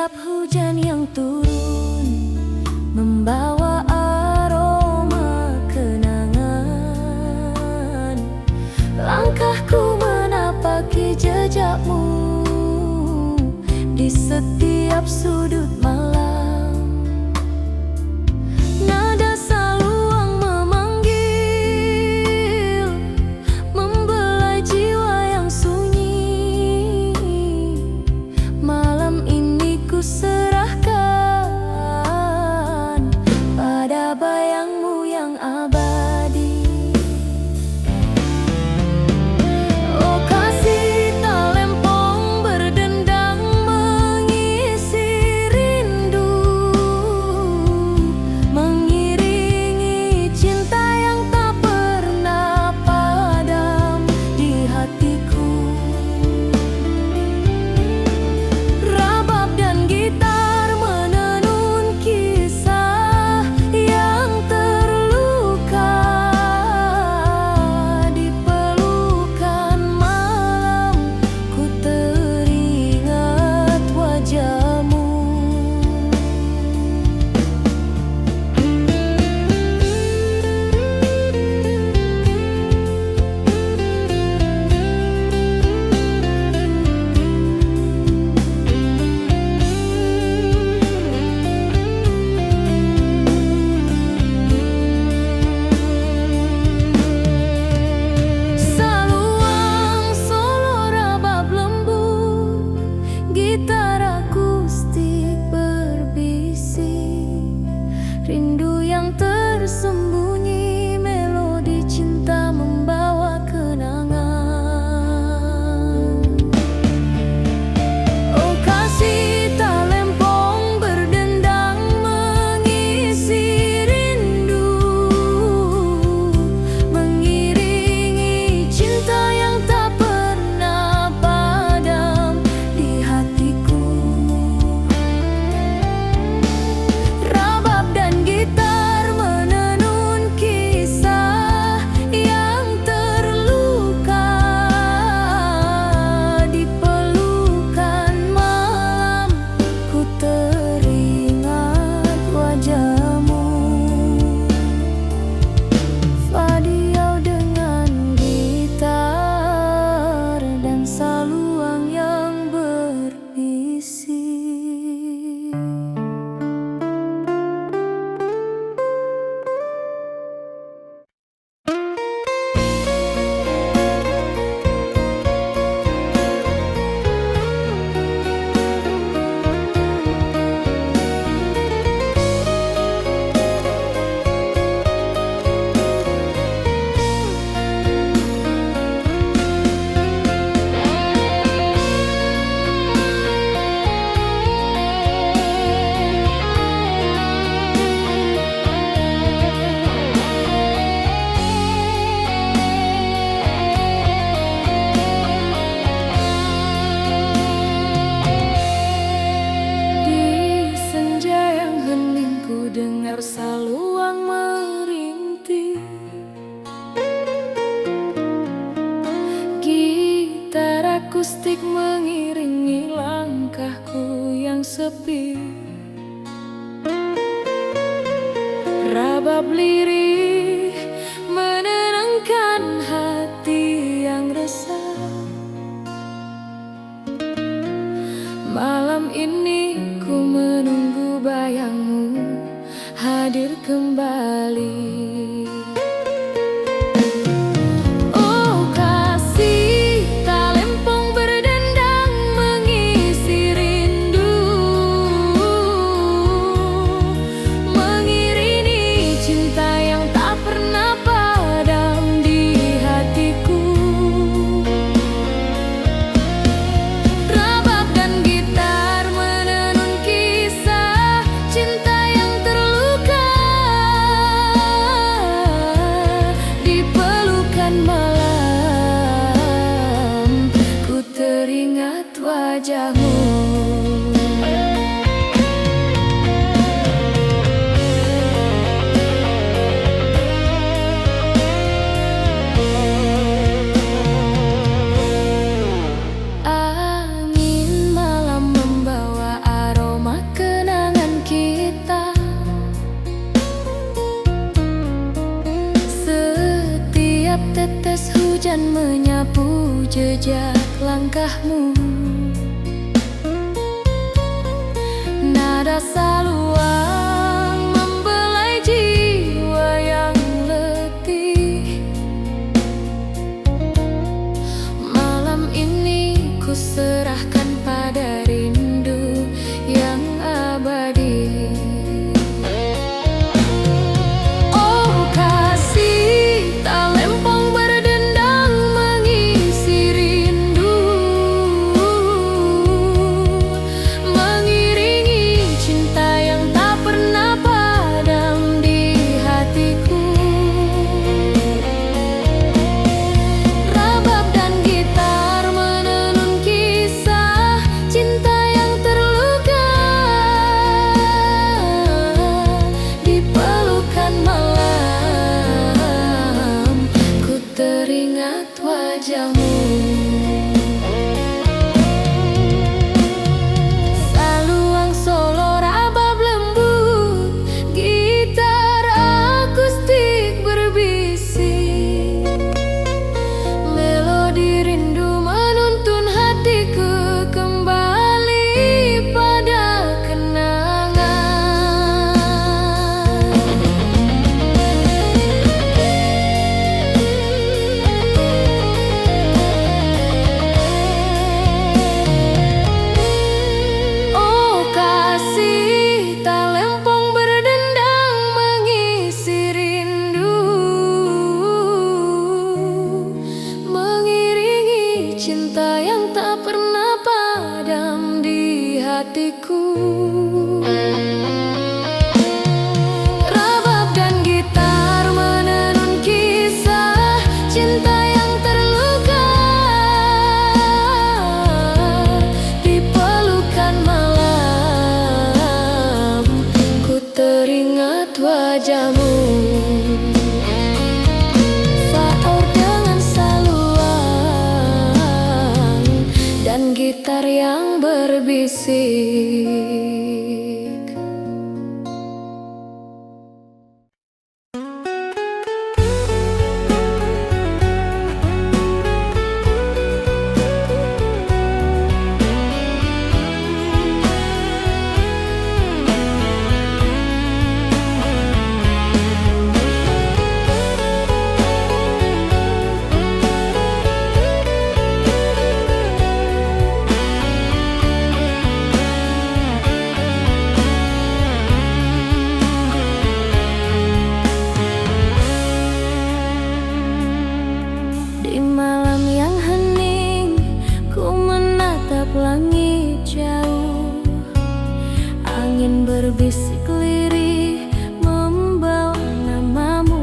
Setiap hujan yang turun membawa aroma kenangan. Langkahku menapaki jejakmu di setiap sudut malam. Nada saluang memanggil, membelai jiwa yang sunyi. Malam ini ku serahkan pada bayangmu yang abadi. Oh kasih talempong berdendang mengisi rindu, mengiringi cinta yang tak pernah padam di hatiku. Rabab dan gitar menenun kisah yang terluka. Di pelukan malam ku teringat wajahmu. Saluang solo rabab lembut, gitar akustik berbisik, rindu yang tersembunyi, melodi cinta membawa kenangan. Oh kasih talempong berdendang mengisi rindu, mengiringi cinta yang tak pernah padam di hatiku. Rabab dan gitar menenun kisah yang terluka. Di pelukan malam ku teringat wajahmu. Fadiau dengan gitar dan saluang yang berbisik. Di senja yang hening ku dengar saluang merintih, gitar akustik mengiringi langkahku yang sepi. Rabab lirih menenangkan hati yang resah. Malam ini ku menunggu bayangmu hadir kembali. Oh kasih talempong berdendang mengisi rindu, mengiringi cinta yang tak pernah padam di hatiku. Rabab dan gitar menenun kisah cinta yang terluka. Di pelukan malam ku teringat wajahmu. Angin malam membawa aroma wajahmu. Nada saluang membelai jiwa yang letih. Malam ini ku serahkan pada rindu yang abadi. Oh kasih tak lempong berdendang mengisi rindu, mengiringi cinta yang tak pernah padam di hatiku. Rabab dan gitar menenun kisah cinta yang terluka. Di pelukan malam ku teringat wajahmu. Saluang solo rabab lembut, gitar akustik berbisik. Melodi rindu menuntun hatiku kembali pada kenangan. Oh kasih tak lempong berdendang mengisi rindu, mengiringi cinta yang tak pernah padam di hatiku. Rabab dan gitar menenun kisah cinta yang terluka. Di pelukan malam ku teringat wajahmu. Faur dengan saluang dan gitar yang berbisik. Di malam yang hening ku menatap langit jauh. Angin berbisik lirih membawa namamu.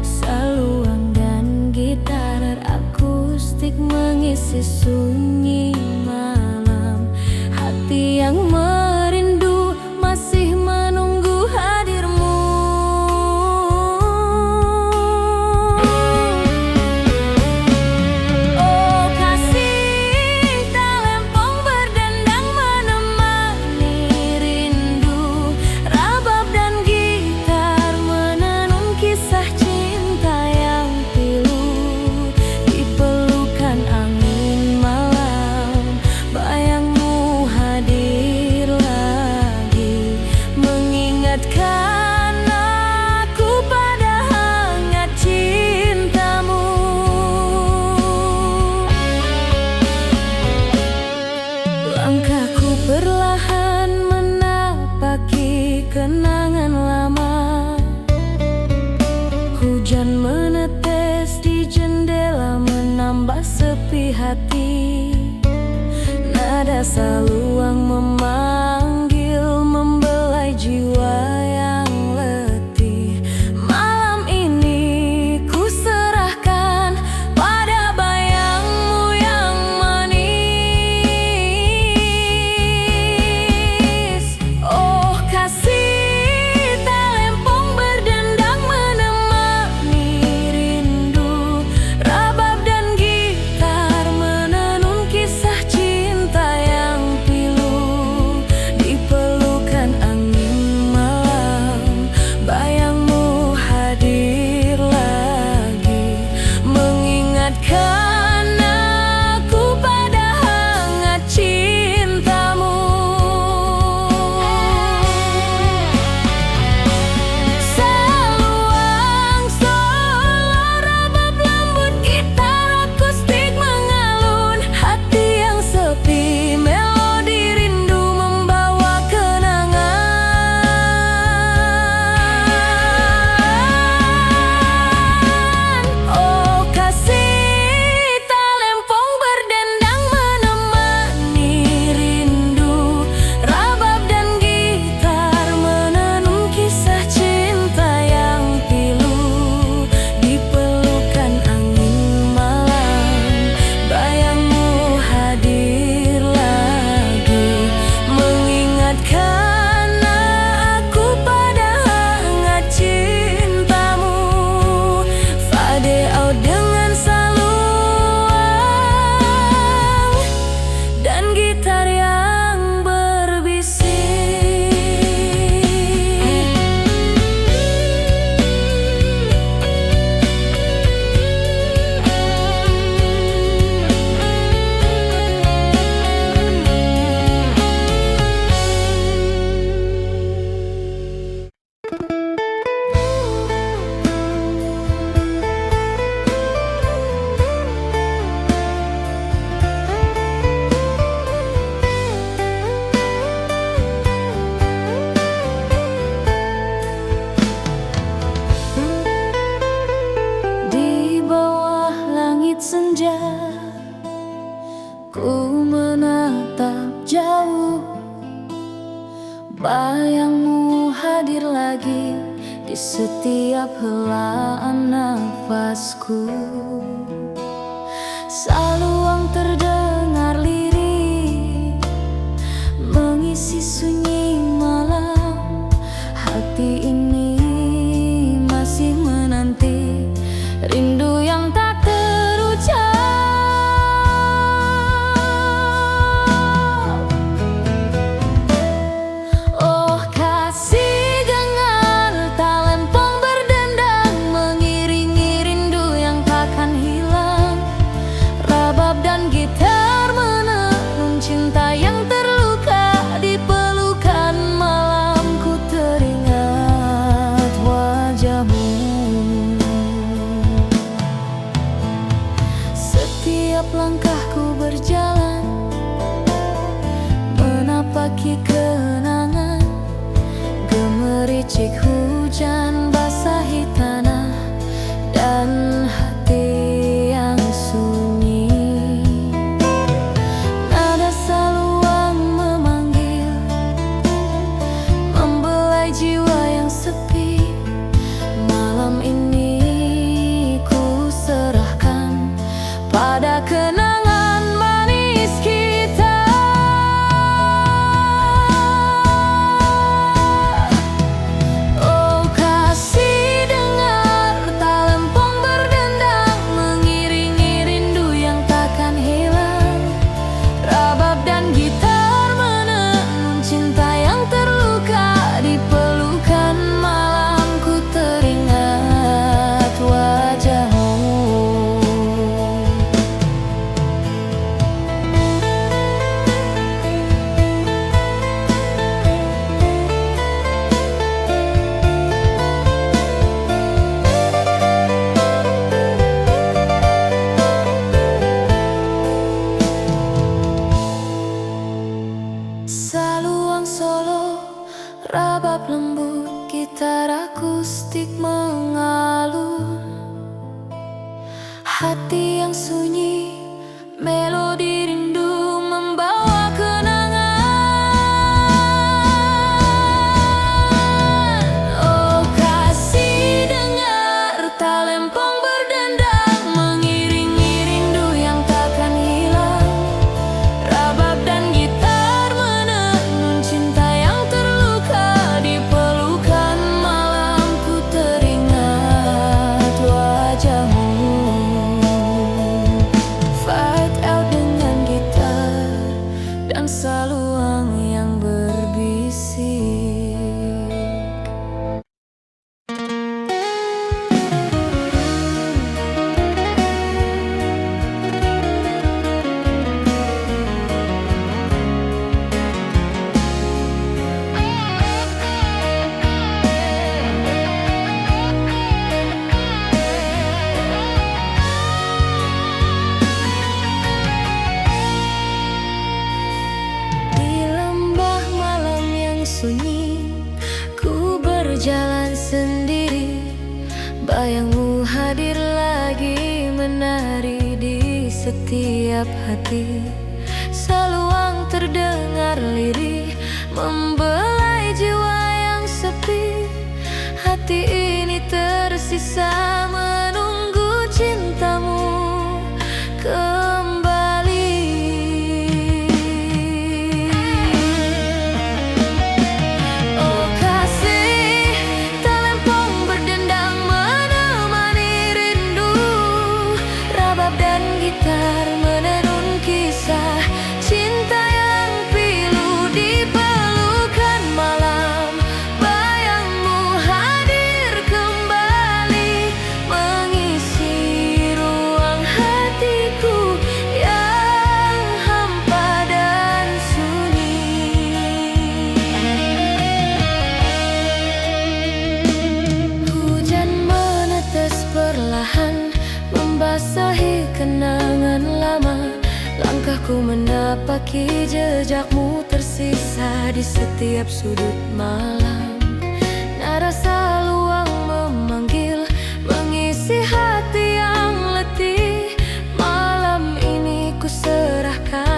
Saluang dan gitar akustik mengisi sunyi malam. Hati yang merindu masih menunggu hadirmu. Oh kasih tak lempong berdendang menemani rindu. Rabab dan gitar menenun kisah cinta yang pilu. Di pelukan angin malam bayangmu hadir lagi, mengingatkan aku pada hangat cintamu. Langkahku perlahan menapaki kenangan lama. Hujan menetes di jendela menambah sepi hati. Nada saluang memanggil membelai jiwa yang letih. Malam ini ku serahkan pada bayangmu yang manis. Oh kasih tak lempong berdendang menemani rindu. Rabab dan gitar menenun kisah cinta yang pilu. Ku menatap jauh, bayangmu hadir lagi di setiap helaan nafasku. Saluang terdengar lirih, mengisi sunyi malam. Hati ini masih menanti rindu yang tak terucap. Oh kasih, dengar talempong berdendang, mengiringi rindu yang takkan hilang. Rabab dan gitar menenun cinta yang terluka. Di pelukan malam ku teringat wajahmu. Setiap langkahku berjalan, menapaki kenangan. Gemericik hujan basahi tanah dan hati yang sunyi. Nada saluang memanggil, membelai jiwa yang sepi. Malam ini ku serahkan pada kenangan manis kita. Oh kasih, dengar talempong berdendang, mengiringi rindu yang takkan hilang. Rabab dan gitar menenun cinta yang terluka. Di pelukan malam ku teringat wajahmu. Saluang solo, rabab lembut, gitar akustik mengalun. Hati yang sunyi, melodi rindu membawa kenangan. Oh kasih, dengar talempong berdendang, mengiringi rindu yang takkan hilang. Rabab dan gitar menenun cinta yang terluka. Di pelukan malam ku teringat wajahmu. Fight out dengan gitar dan saluang yang berbisik. Di lembah malam yang sunyi, ku berjalan sendiri. Bayangmu hadir lagi, menari di setiap hati. Saluang terdengar lirih, membelai jiwa yang sepi. Hati ini tersisa menunggu cintamu kembali. Oh kasih, talempong berdendang, menemani rindu. Rabab dan gitar menenun kisah cinta yang pilu. Di pelukan malam, bayangmu hadir kembali, mengisi ruang hatiku yang hampa dan sunyi. Hujan menetes perlahan, membasahi kenangan lama. Langkahku menapaki jejakmu tersisa di setiap sudut malam. Nada saluang memanggil, mengisi hati yang letih. Malam ini ku serahkan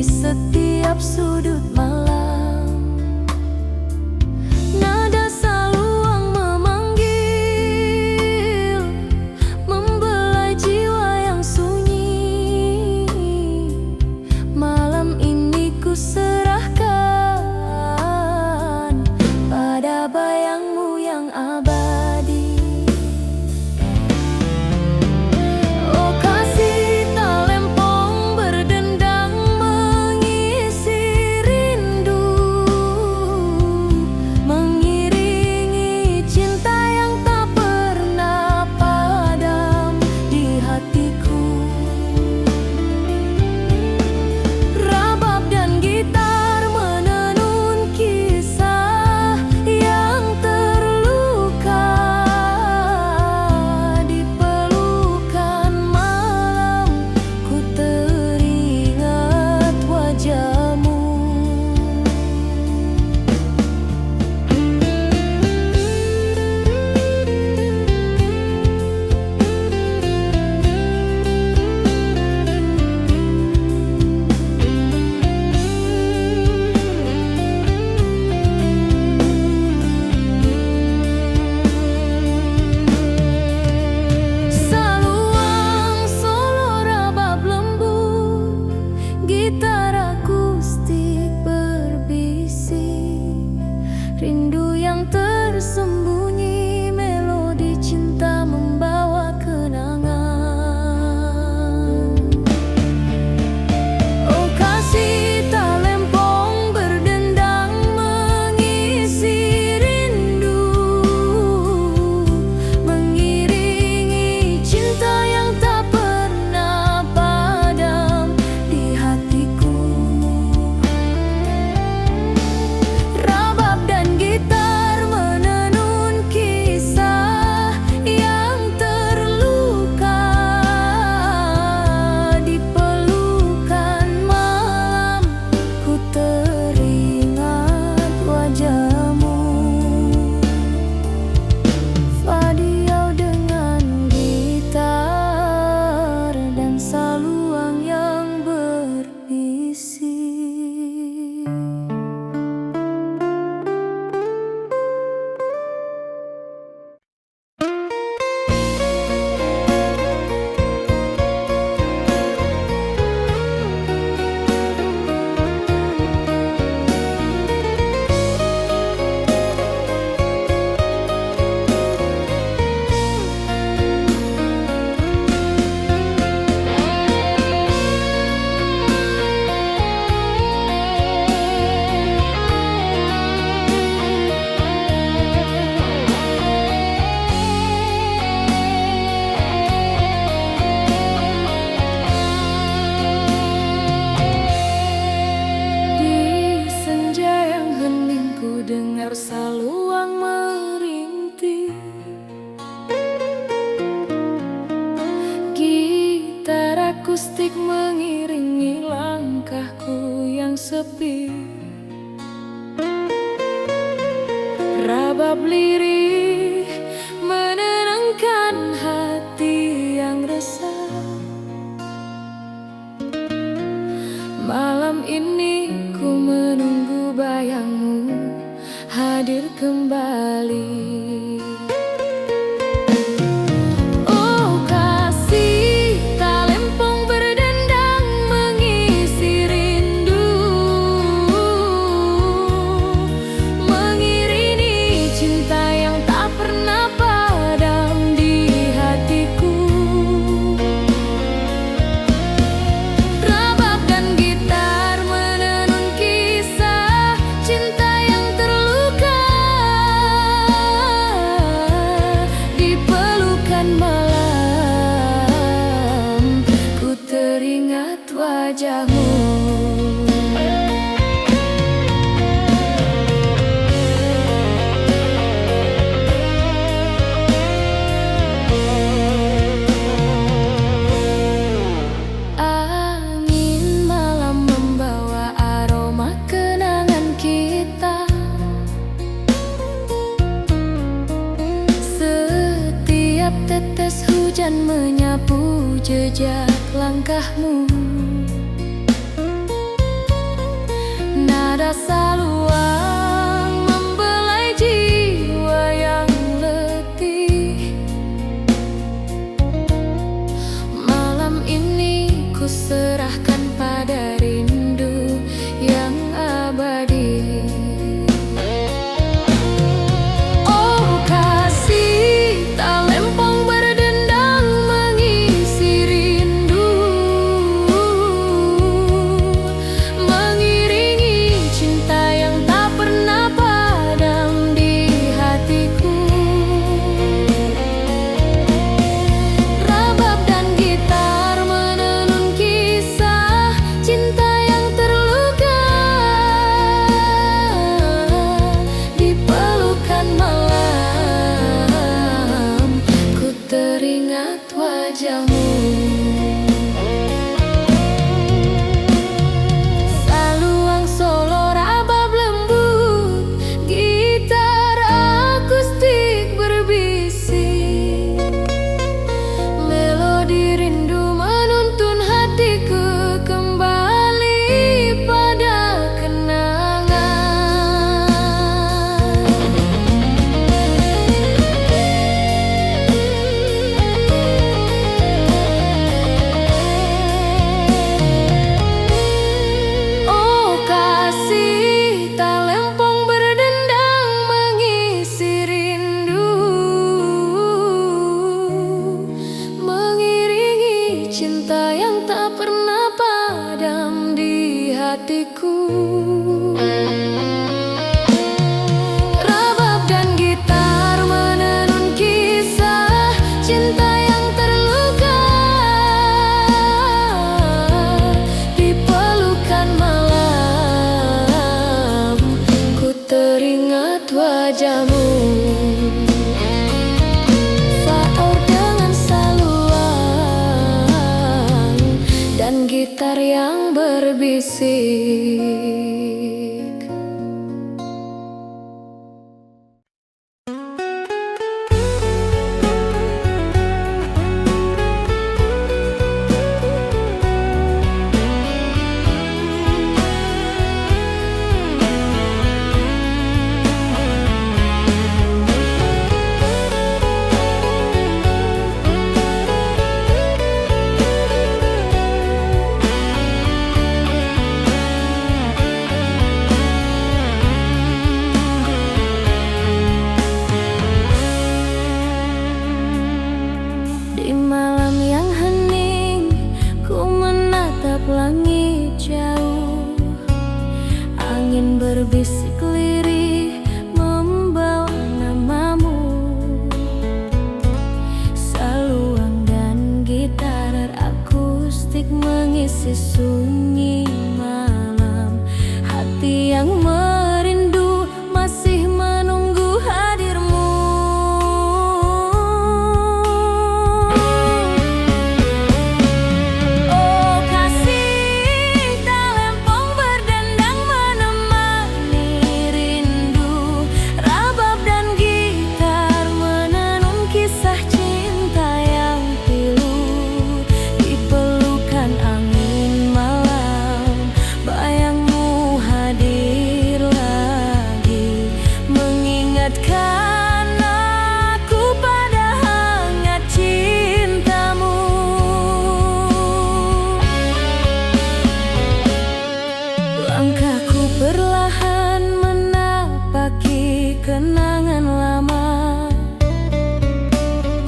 setiap sudut malam. Nada saluang memanggil, membelai jiwa yang sunyi. Malam ini ku serahkan pada bayangmu yang abadi. Oh kasih talempong berdendang mengisi rindu, mengiringi cinta yang tak pernah padam di hatiku. Rabab dan gitar menenun kisah yang terluka. Di pelukan malam ku teringat wajahmu. Saluang solo rabab lembut, gitar akustik berbisik, rindu yang tersembunyi, melodi cinta membawa kenangan. Oh kasih talempong berdendang mengisi rindu, mengiringi cinta yang tak pernah padam di hatiku. Rabab dan gitar menenun kisah yang terluka. Di pelukan malam ku teringat wajahmu. Fadiau dengan gitar dan saluang yang berbisik. Di senja yang hening ku dengar saluang merintih, gitar akustik mengiringi langkahku yang sepi. Rabab lirih menenangkan hati yang resah. Malam ini ku menunggu bayangmu hadir kembali. Oh kasih talempong berdendang mengisi rindu, mengiringi cinta yang tak pernah padam di hatiku. Rabab dan gitar menenun kisah cinta yang terluka. Di pelukan malam ku teringat wajahmu. Angin malam membawa aroma kenangan kita. Setiap tetes hujan menyapu jejak langkahmu. Rasa luang membelai jiwa yang letih. Malam ini ku serahkan pada rindu yang abadi. Oh kasih, tak lempong berdendang mengisi rindu, mengiringi cinta yang tak pernah padam di hatiku. Rabab dan gitar menenun kisah cinta yang terluka. Di pelukan malam ku teringat wajahmu. Saluang solo rabab lembut, gitar akustik berbisik. Melodi rindu menuntun hatiku kembali pada kenangan. Oh kasih, tak lempong berdendang mengisi rindu, mengiringi cinta yang tak pernah padam di hatiku. Rabab dan gitar menenun kisah cinta yang terluka. Di pelukan malam ku teringat wajahmu. Faur dengan saluang dan gitar yang berbisik. Di malam yang hening ku menatap langit jauh. Angin berbisik lirih membawa namamu. Saluang dan gitar akustik mengisi sunyi malam. Hati yang merindu masih menunggu hadirmu. Oh kasih, tak lempong berdendang menemani rindu. Rabab dan gitar menenun kisah cinta yang pilu. Di pelukan angin malam bayangmu hadir lagi, mengingatkan aku pada hangat cintamu. Langkahku perlahan menapaki kenangan lama.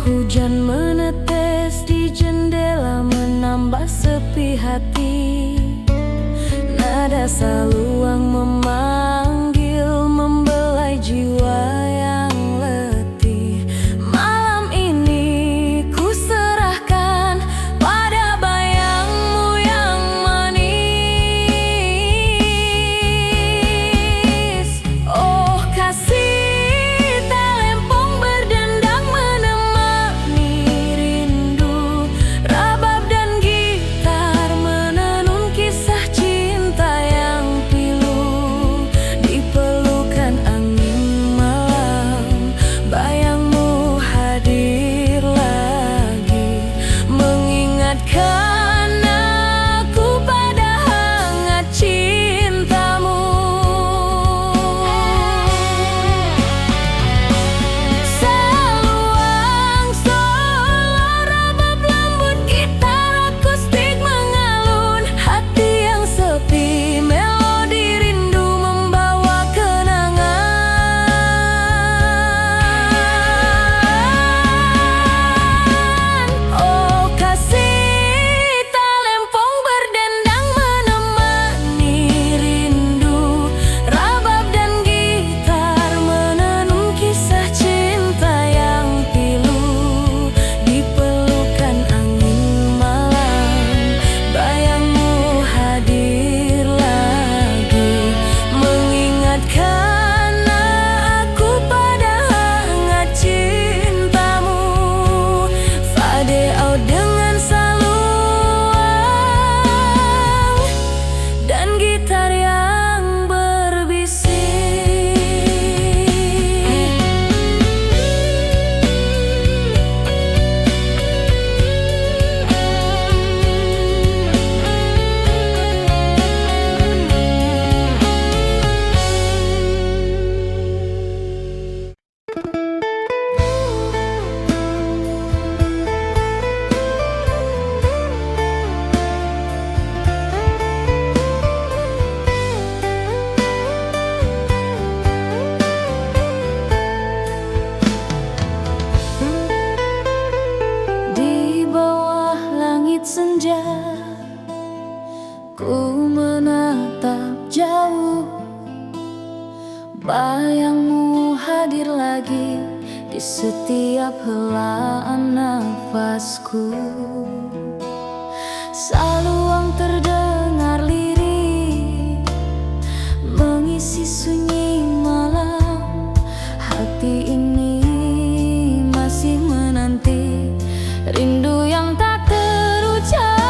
Hujan menetes di jendela menambah sepi hati. Nada saluang memanggil membelai jiwa yang letih. Malam ini ku serahkan pada bayangmu yang manis. Oh kasih, tak lempong berdendang menemani rindu. Rabab dan gitar menenun kisah cinta yang pilu. lagi di setiap helaan nafasku. Saluang terdengar lirih mengisi sunyi malam. Hati ini masih menanti rindu yang tak terucap.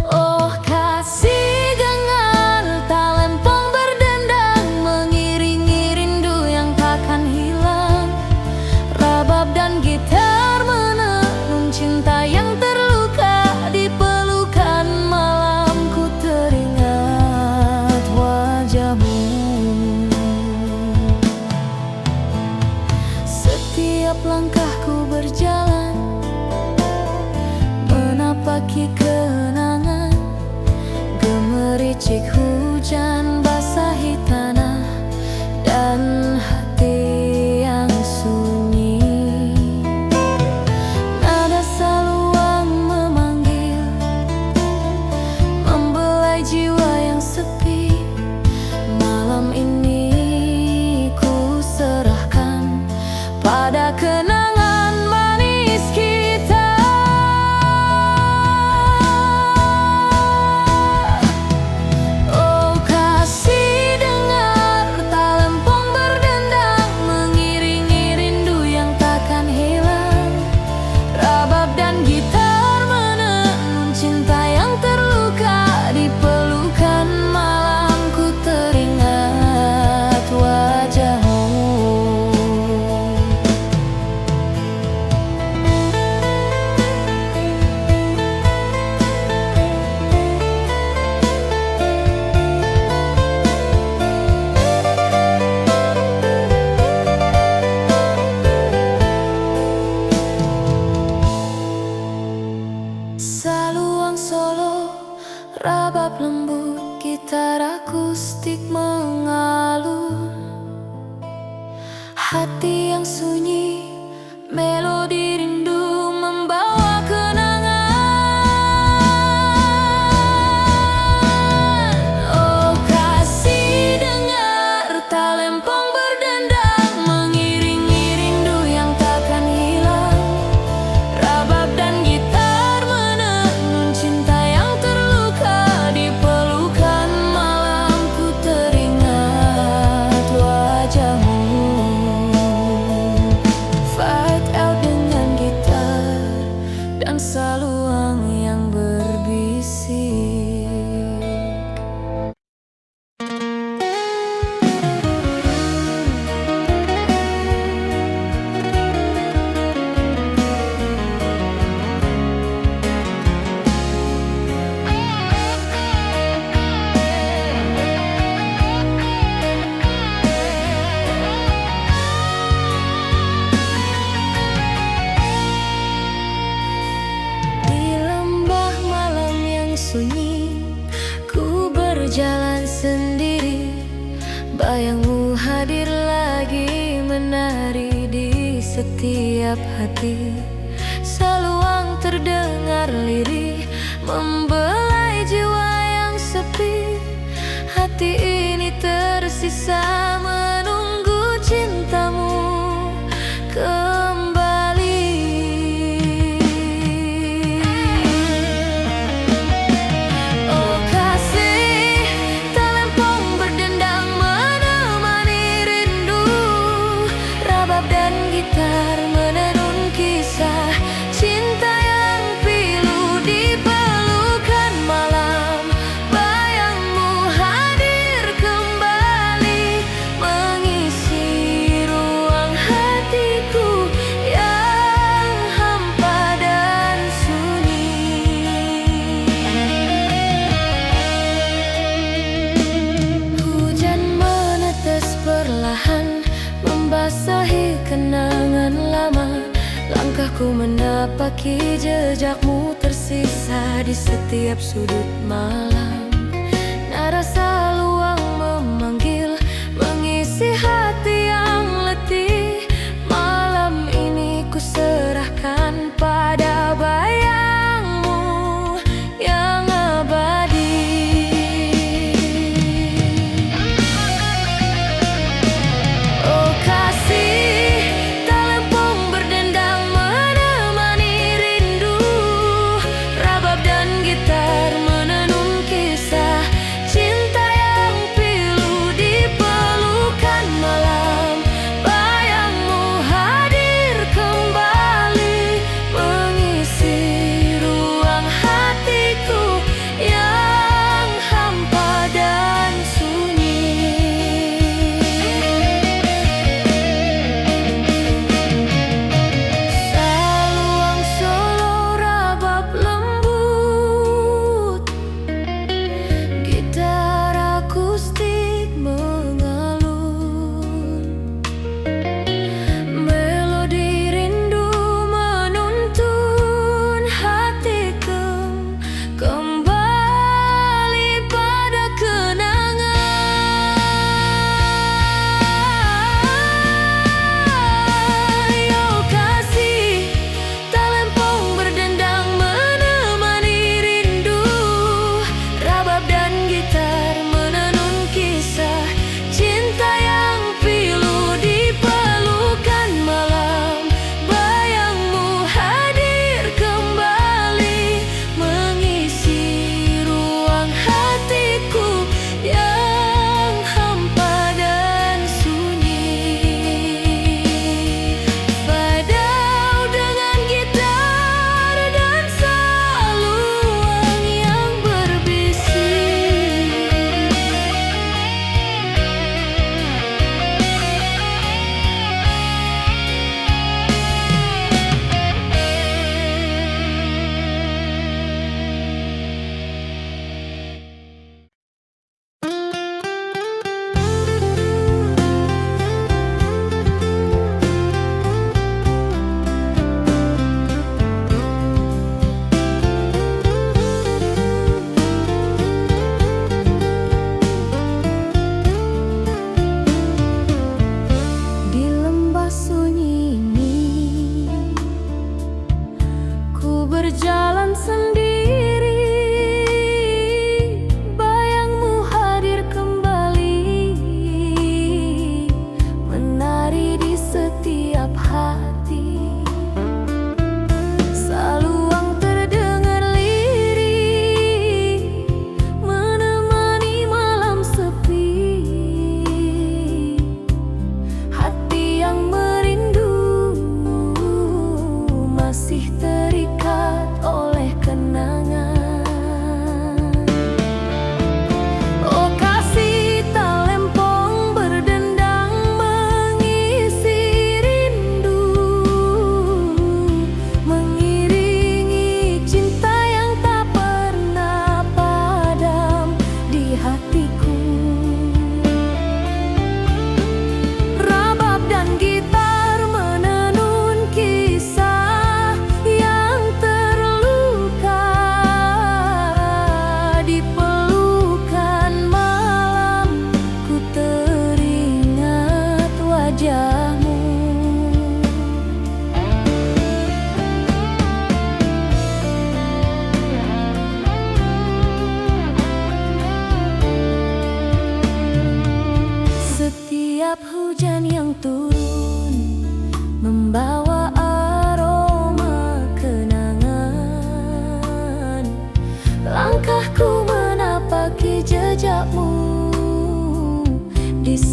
Oh kasih, dengar talempong berdendang mengiringi rindu yang takkan hilang. Rabab dan gitar menenun cinta yang terluka di pelukan malam. Ku teringat wajahmu. Setiap langkahku berjalan menapaki kenangan. Gemericik hujan basahi tanah dan hati yang sunyi. Nada saluang memanggil, membelai jiwa yang sepi. Malam ini ku serahkan pada kenangan manis kita. Oh kasih, dengar talempong berdendang mengiringi rindu yang takkan hilang. Rabab dan gitar menenun cinta yang terluka di pelukan malam. Ku teringat wajahmu. Saluang solo, rabab lembut, gitar akustik mengalun. Hati yang sunyi, melodi rindu membawa kenangan. Oh kasih, dengar talempong berdendang mengiringi rindu yang takkan hilang. Rabab dan gitar menenun cinta yang terluka di pelukan malam. Ku teringat wajahmu. Fight out dengan gitar dan saluang yang berbisik. Di lembah malam yang sunyi, ku berjalan sendiri. Bayangmu hadir lagi menari di setiap hati. Saluang terdengar lirih membelai jiwa yang sepi. Hati ini tersisa menunggu cintamu kembali. Oh kasih, talempong berdendang menemani rindu. Rabab dan gitar menenun kisah cinta yang pilu di pelukan malam. Bayangmu hadir kembali mengisi ruang hatiku yang hampa dan sunyi. Hujan menetes perlahan membasahi kenangan lama. Langkahku menapaki jejakmu tersisa di setiap sudut malam. Nada saluang memanggil mengisi hati yang letih. Malam ini ku serahkan pada bayangmu yang abadi.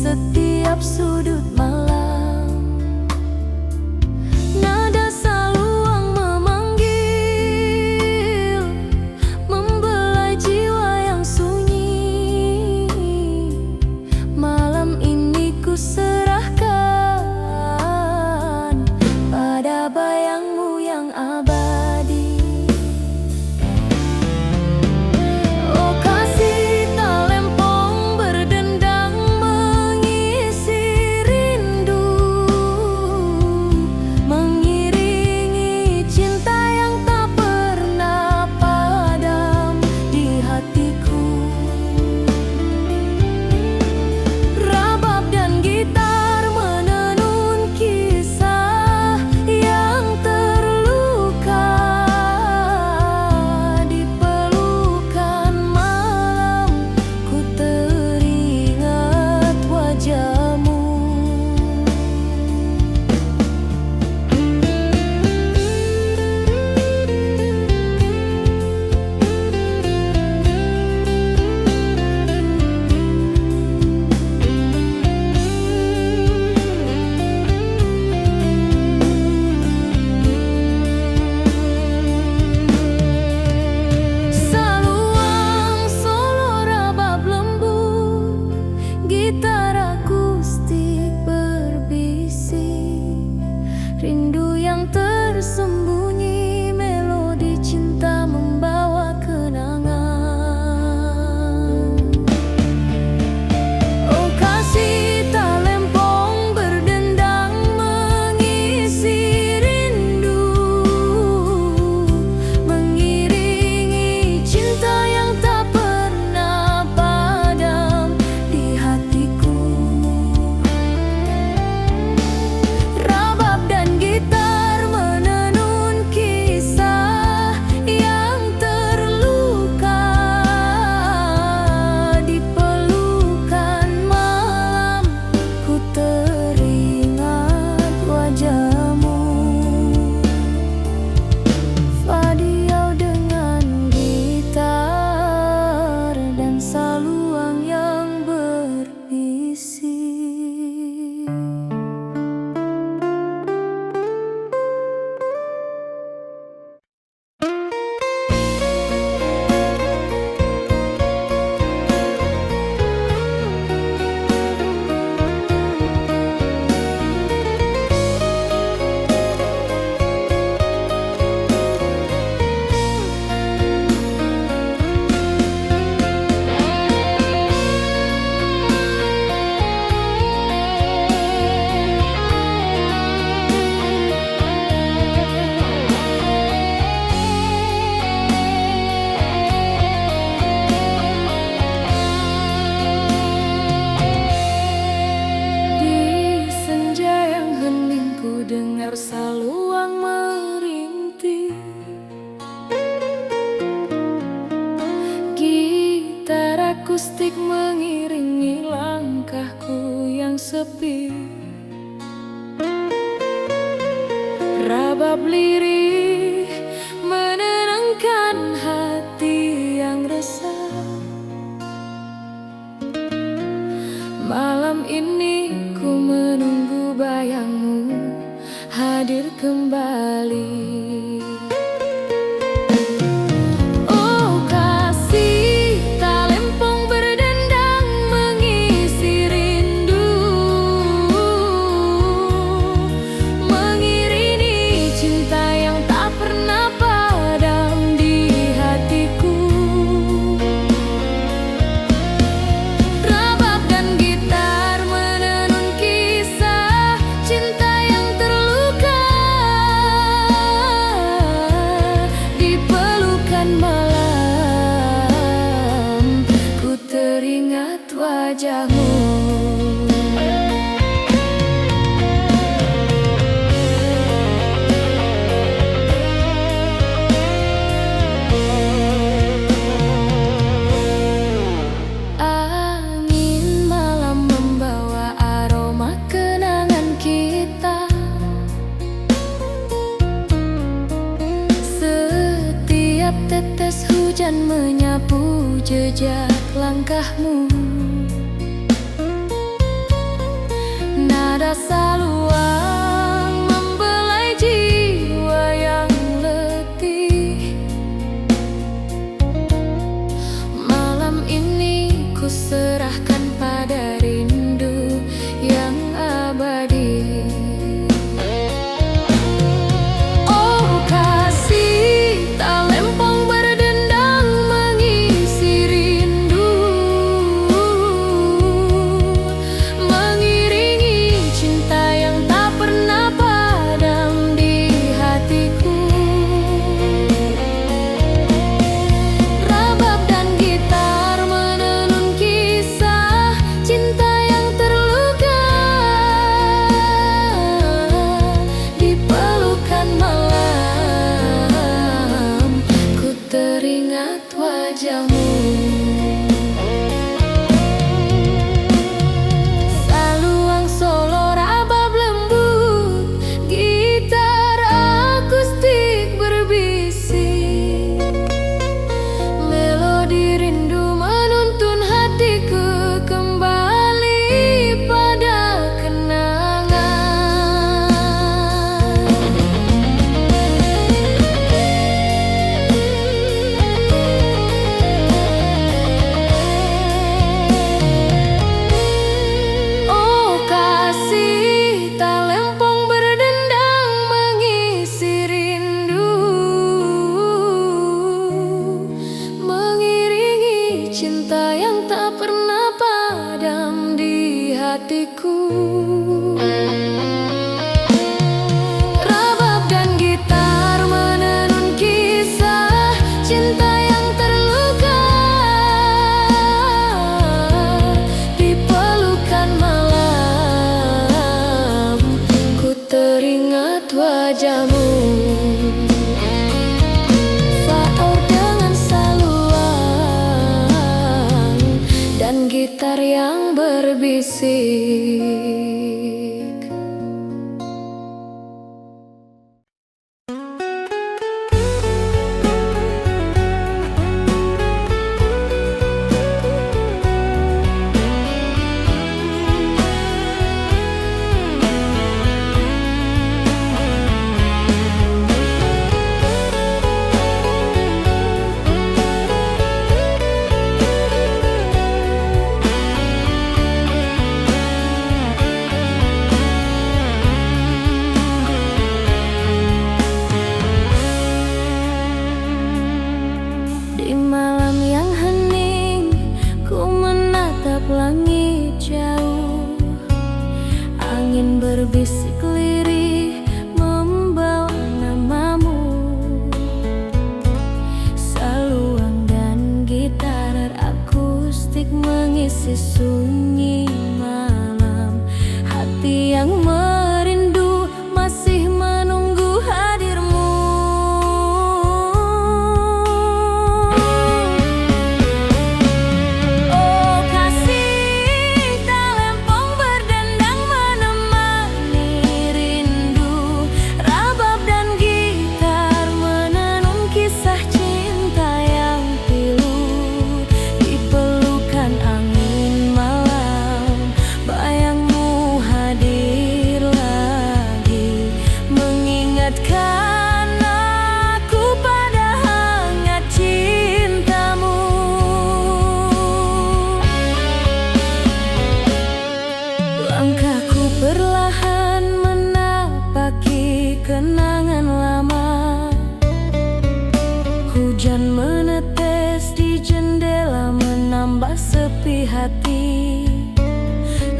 setiap sudut malam. Nada saluang memanggil, membelai jiwa yang sunyi. Malam ini ku serahkan pada bayangmu yang abadi. Oh kasih talempong berdendang mengisi rindu, mengiringi cinta yang tak pernah padam di hatiku. Rabab dan gitar menenun kisah yang terluka. Di pelukan malam ku teringat wajahmu. Saluang solo rabab lembut, gitar akustik berbisik, rindu yang tersembunyi, melodi cinta membawa kenangan. Oh kasih talempong berdendang mengisi rindu, mengiringi cinta yang tak pernah padam di hatiku. Rabab dan gitar menenun kisah yang terluka. Di pelukan malam ku teringat wajahmu. Fadiau dengan gitar dan saluang yang berbisik. Di senja yang hening ku dengar saluang merintih, gitar akustik mengiringi langkahku yang sepi. Rabab lirih menenangkan hati yang resah. Malam ini ku menunggu bayangmu hadir kembali. Oh kasih talempong berdendang mengisi rindu, mengiringi cinta yang tak pernah padam di hatiku. Rabab dan gitar menenun kisah cinta yang terluka. Di pelukan malam ku teringat wajahmu. Angin malam membawa aroma kenangan kita. Setiap tetes hujan menyapu jejak langkahmu. Nada saluang membelai jiwa yang letih. Malam ini ku serahkan pada rindu yang abadi. Oh kasih tak lempong berdendang mengisi rindu, mengiringi cinta yang tak pernah padam di hatiku. Rabab dan gitar menenun kisah cinta yang terluka. Di pelukan malam ku teringat wajahmu. Saluang solo rabab lembut, gitar akustik berbisik. Melodi rindu menuntun hatiku kembali pada kenangan. Oh kasih tak lempong berdendang mengisi rindu, mengiringi cinta yang tak pernah padam di hatiku. Rabab dan gitar menenun kisah cinta yang terluka. Di pelukan malam ku teringat wajahmu. Faur dengan saluang dan gitar yang berbisik. Di malam yang hening ku menatap langit jauh. Angin berbisik lirih membawa namamu. Saluang dan gitar akustik mengisi sunyi malam. Hati yang merindu masih menunggu hadirmu. Oh kasih tak lempong berdendang menemani rindu. Rabab dan gitar menenun kisah cinta yang pilu. Di pelukan angin malam bayangmu hadir lagi, mengingatkan aku pada hangat cintamu. Langkahku perlahan menapaki kenangan lama. Hujan menetes di jendela menambah sepi hati.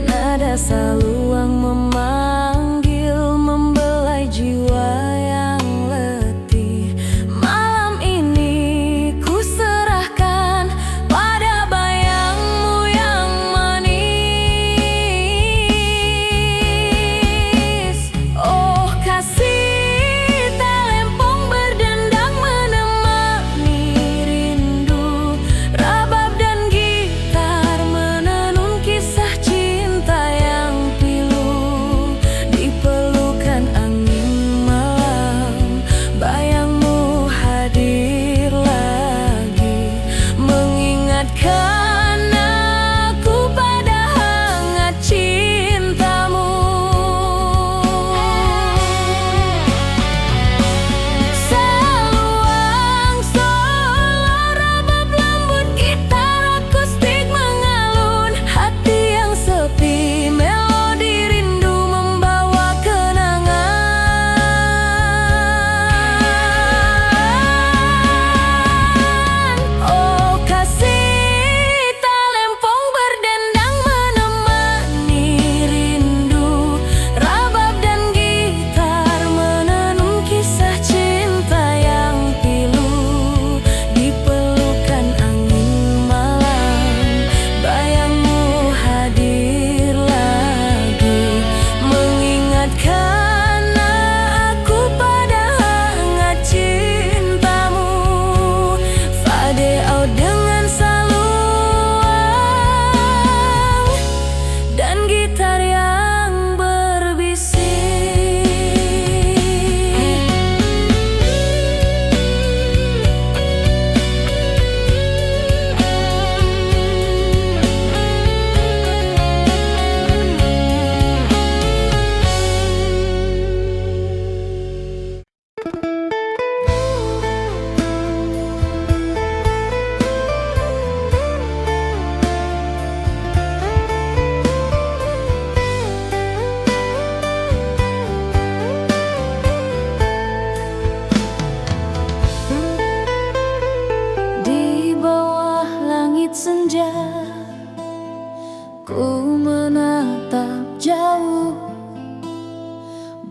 Nada saluang memanggil membelai jiwa yang letih. Malam ini ku serahkan pada bayangmu yang manis. Oh kasih tak lempong berdendang menemani rindu. Rabab dan gitar menenun kisah cinta yang pilu.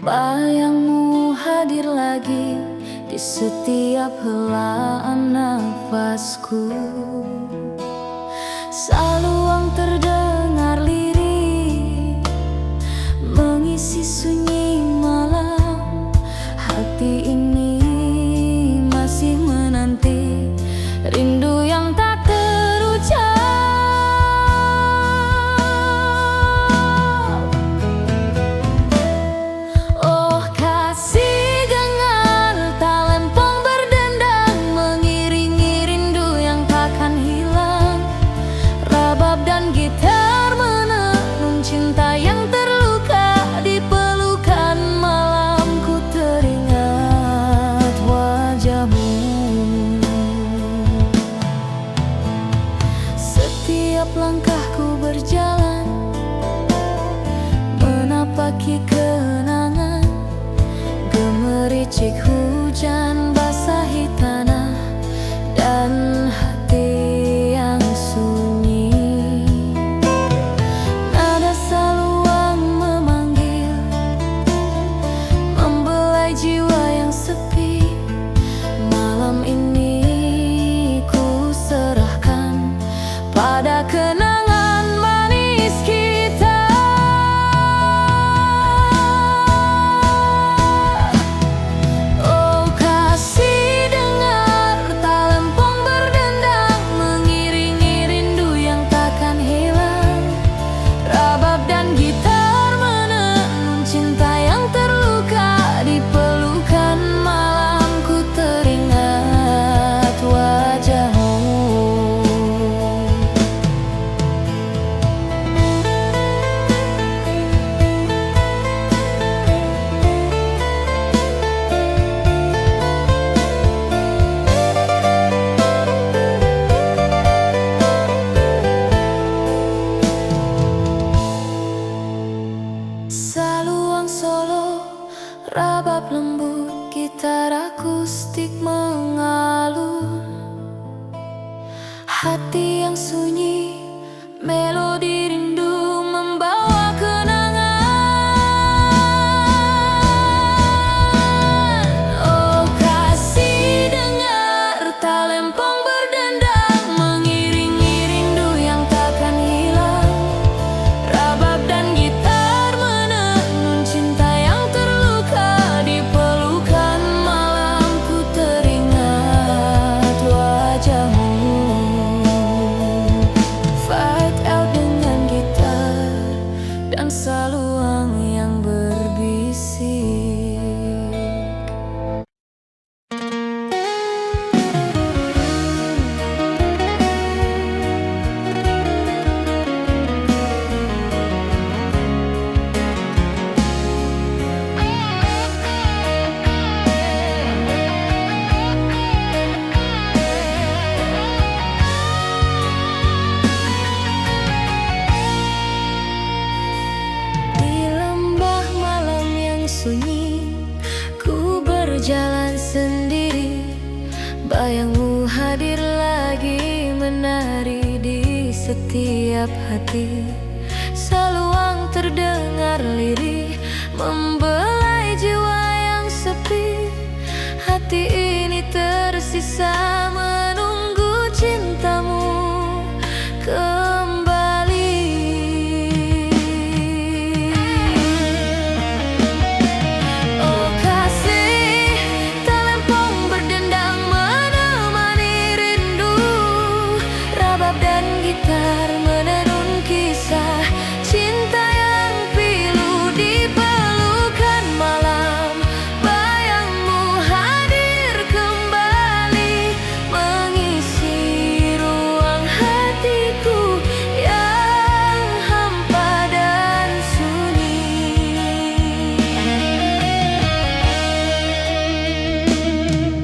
Bayangmu hadir lagi di setiap helaan nafasku. Saluang terdengar lirih mengisi sunyi malam. Hati ini masih menanti rindu yang tak terucap. Oh kasih, dengar talempong berdendang mengiringi rindu yang takkan hilang. Rabab dan gitar menenun cinta yang terluka. Di pelukan malamku teringat wajahmu. Setiap langkahku berjalan menapaki kenangan. Gemericik hujan basahi tanah dan hati yang sunyi. Nada saluang memanggil, membelai jiwa yang sepi. Malam ini ku serahkan pada kenangan manis kita. Oh kasih, dengar talempong berdendang mengiringi rindu yang takkan hilang. Rabab dan gitar menenun cinta yang terluka. Di pelukan malamku teringat wajahmu. Saluang solo, rabab lembut, gitar akustik mengalun. Hati yang sunyi, melodi rindu membawa kenangan. Oh kasih, dengar talempong berdendang mengiringi rindu yang takkan hilang. Rabab dan gitar menenun cinta yang terluka. Di pelukan malamku teringat wajahmu. Fight out dengan gitar dan saluang yang berbisik. Di lembah malam yang sunyi, ku berjalan sendiri. Bayangmu hadir lagi menari di setiap hati. Saluang terdengar lirih membelai jiwa yang sepi. Hati ini tersisa menunggu cintamu kembali. Oh kasih, talempong berdendang menemani rindu. Rabab dan gitar menenun kisah cinta yang pilu. Di pelukan malam bayangmu hadir kembali mengisi ruang hatiku yang hampa dan sunyi.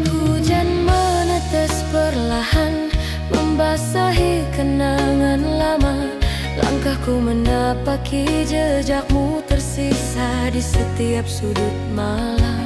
Hujan menetes perlahan membasahi kenangan lama. Langkahku menapaki jejakmu tersisa di setiap sudut malam.